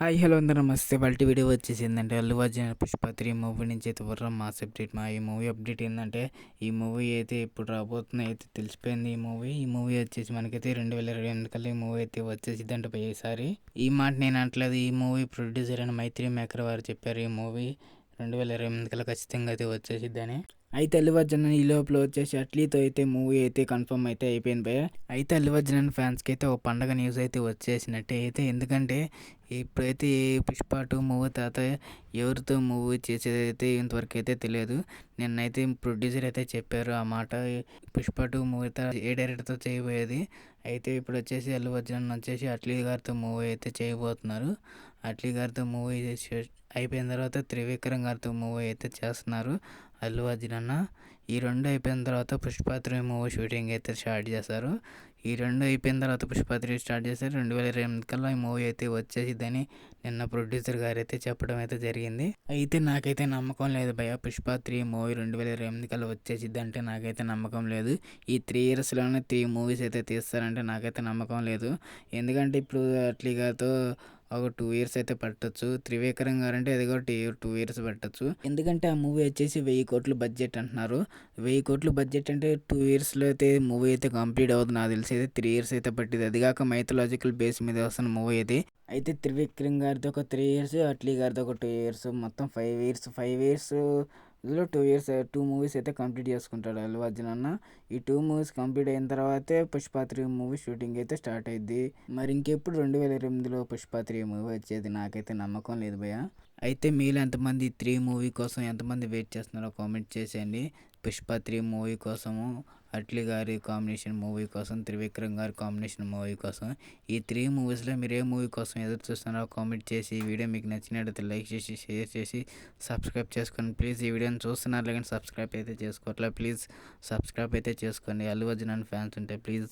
Hi hello అందరూ నమస్తే. వాళ్ళ వీడియో వచ్చేసిందంటే అల్లు అర్జున్ పుష్ప 3 మూవీ నుంచి అయితే వర్రం మాస్ అప్డేట్. ఈ మూవీ అప్డేట్ ఏంటంటే ఈ మూవీ అయితే ఇప్పుడు రాబోతుంది అయితే తెలిసిపోయింది. ఈ మూవీ వచ్చేసి మనకైతే 2028 కల్లా ఈ మూవీ అయితే వచ్చేసిద్దంట ఈసారి. ఈ మాట నేను అంటలేదు, ఈ మూవీ ప్రొడ్యూసర్ అయిన మైత్రి మేకర్ వారు చెప్పారు. ఈ మూవీ 2028 కల్లా ఖచ్చితంగా అయితే వచ్చేసిద్దని. అయితే అల్లు అర్జున్ ఈ లోపల వచ్చేసి అట్లీతో అయితే మూవీ అయితే కన్ఫర్మ్ అయితే అయిపోయింది భయ్య. అయితే అల్లు అర్జున్ ఫ్యాన్స్కి అయితే ఒక పండగ న్యూస్ అయితే వచ్చేసినట్టే అయితే, ఎందుకంటే ఇప్పుడైతే పుష్ప 2 మూవీ తర్వాత ఎవరితో మూవీ చేసేది అయితే ఇంతవరకు అయితే తెలియదు. నిన్నైతే ప్రొడ్యూసర్ అయితే చెప్పారు ఆ మాట, పుష్ప 2 మూవీ తర్వాత ఏ డైరెక్టర్తో చేయబోయేది. అయితే ఇప్పుడు వచ్చేసి అల్లు అర్జున్ వచ్చేసి అట్లీ గారితో మూవీ అయితే చేయబోతున్నారు. అట్లీ గారితో మూవీ అయిపోయిన తర్వాత త్రివిక్రమ్ గారితో మూవీ అయితే చేస్తున్నారు అల్లు అర్జున్ అన్న. ఈ రెండు అయిపోయిన తర్వాత పుష్ప 3 మూవీ షూటింగ్ అయితే స్టార్ట్ చేస్తారు. ఈ రెండు అయిపోయిన తర్వాత పుష్ప 3 స్టార్ట్ చేస్తారు. 2028 కల్లా ఈ మూవీ అయితే వచ్చేసిద్దని నిన్న ప్రొడ్యూసర్ గారు అయితే చెప్పడం అయితే జరిగింది. అయితే నాకైతే నమ్మకం లేదు భయ్య, పుష్ప 3 మూవీ 2028 కల్లా వచ్చేసిద్ది అంటే నాకైతే నమ్మకం లేదు. ఈ 3 ఇయర్స్లోనే 3 మూవీస్ అయితే తీస్తారంటే నాకైతే నమ్మకం లేదు. ఎందుకంటే ఇప్పుడు అట్లీగాతో ఒక 2 ఇయర్స్ అయితే పట్టొచ్చు. త్రివిక్రమ్ గారు అంటే అది కూడా 2 ఇయర్స్ పట్టొచ్చు. ఎందుకంటే ఆ మూవీ వచ్చేసి 1000 కోట్లు బడ్జెట్ అంటున్నారు. 1000 కోట్లు బడ్జెట్ అంటే 2 ఇయర్స్లో అయితే మూవీ అయితే కంప్లీట్ అవుతుంది. నాకు తెలిసి అయితే 3 ఇయర్స్ అయితే పట్టింది. అది కాక మైథలాజికల్ బేస్ మీద వస్తున్న మూవీ అయితే. అయితే త్రివిక్రమ్ గారితో ఒక 3 ఇయర్స్, అట్లీ గారితో ఒక 2 ఇయర్స్, మొత్తం 5 ఇయర్స్ లో 2 ఇయర్స్ 2 మూవీస్ అయితే కంప్లీట్ చేసుకుంటాడు అల్లు అర్జున్ అన్న. ఈ 2 మూవీస్ కంప్లీట్ అయిన తర్వాతే పుష్ప 3 మూవీ షూటింగ్ అయితే స్టార్ట్ అయింది. మరి ఇంకెప్పుడు 2028లో పుష్ప 3 మూవీ వచ్చేది నాకైతే నమ్మకం లేదు భయ్య. అయితే మీలో ఎంతమంది 3 మూవీ కోసం ఎంతమంది వెయిట్ చేస్తున్నారో కామెంట్ చేసేయండి. పుష్ప 3 మూవీ కోసము, అట్లీ గారి కాంబినేషన్ మూవీ కోసం, త్రివిక్రమ్ గారి కాంబినేషన్ మూవీ కోసం, ఈ 3 మూవీస్లో మీరు ఏ మూవీ కోసం ఎదురు చూస్తున్నారో కామెంట్ చేసి, ఈ వీడియో మీకు నచ్చినట్లయితే లైక్ చేసి, షేర్ చేసి, సబ్స్క్రైబ్ చేసుకోండి ప్లీజ్. ఈ వీడియోని చూస్తున్నారు కానీ సబ్స్క్రైబ్ అయితే చేసుకోవట్లేదు, ప్లీజ్ సబ్స్క్రైబ్ అయితే చేసుకోండి. అల్లు అర్జున్ ఫ్యాన్స్ ఉంటే ప్లీజ్.